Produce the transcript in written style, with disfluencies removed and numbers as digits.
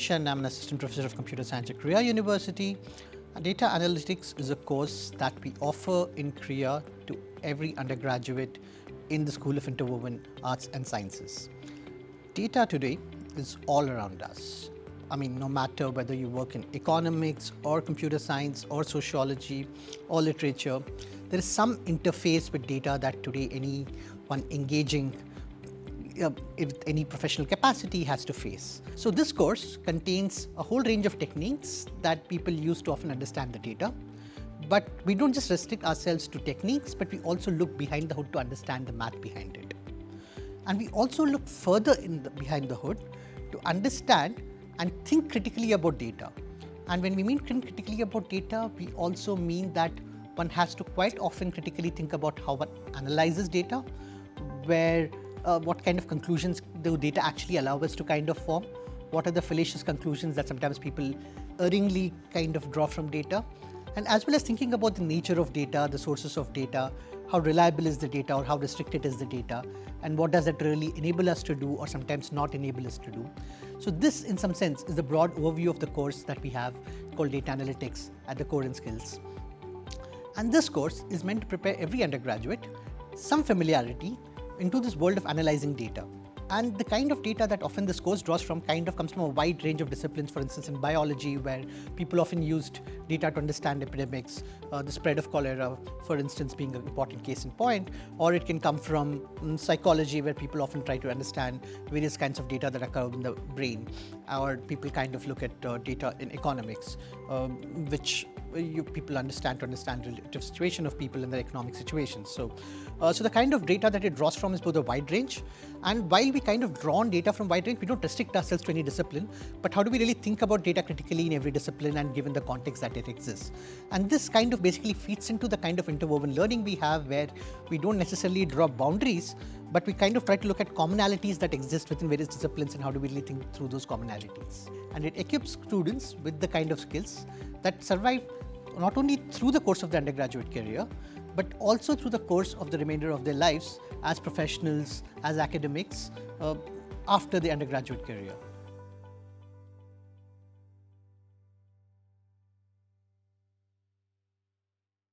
Prathamesh and I'm an assistant professor of computer science at Krea University. Data analytics is a course that we offer in Krea to every undergraduate in the School of Interwoven Arts and Sciences. Data today is all around us. I mean, no matter whether you work in economics or computer science or sociology or literature, there is some interface with data that today anyone engaging with any professional capacity has to face. So this course contains a whole range of techniques that people use to often understand the data. But we don't just restrict ourselves to techniques, but we also look behind the hood to understand the math behind it. And we also look further behind the hood to understand and think critically about data. And when we mean think critically about data, we also mean that one has to quite often critically think about how one analyzes data, where what kind of conclusions the data actually allow us to kind of form, what are the fallacious conclusions that sometimes people erringly kind of draw from data, and as well as thinking about the nature of data, the sources of data, how reliable is the data or how restricted is the data, and what does that really enable us to do or sometimes not enable us to do. So this, in some sense, is the broad overview of the course that we have called Data Analytics at the Core and Skills. And this course is meant to prepare every undergraduate some familiarity into this world of analyzing data. And the kind of data that often this course draws from comes from a wide range of disciplines. For instance, in biology, where people often used data to understand epidemics, the spread of cholera, for instance, being an important case in point, or it can come from psychology, where people often try to understand various kinds of data that occur in the brain, or people kind of look at data in economics, which people understand to understand the relative situation of people in their economic situations. So the kind of data that it draws from is both a wide range, and while we kind of draw on data from wide range, we don't restrict ourselves to any discipline, but how do we really think about data critically in every discipline and given the context that it exists. And this kind of basically feeds into the kind of interwoven learning we have, where we don't necessarily draw boundaries, but we kind of try to look at commonalities that exist within various disciplines and how do we really think through those commonalities. And it equips students with the kind of skills that survive not only through the course of the undergraduate career, but also through the course of the remainder of their lives as professionals, as academics, after the undergraduate career.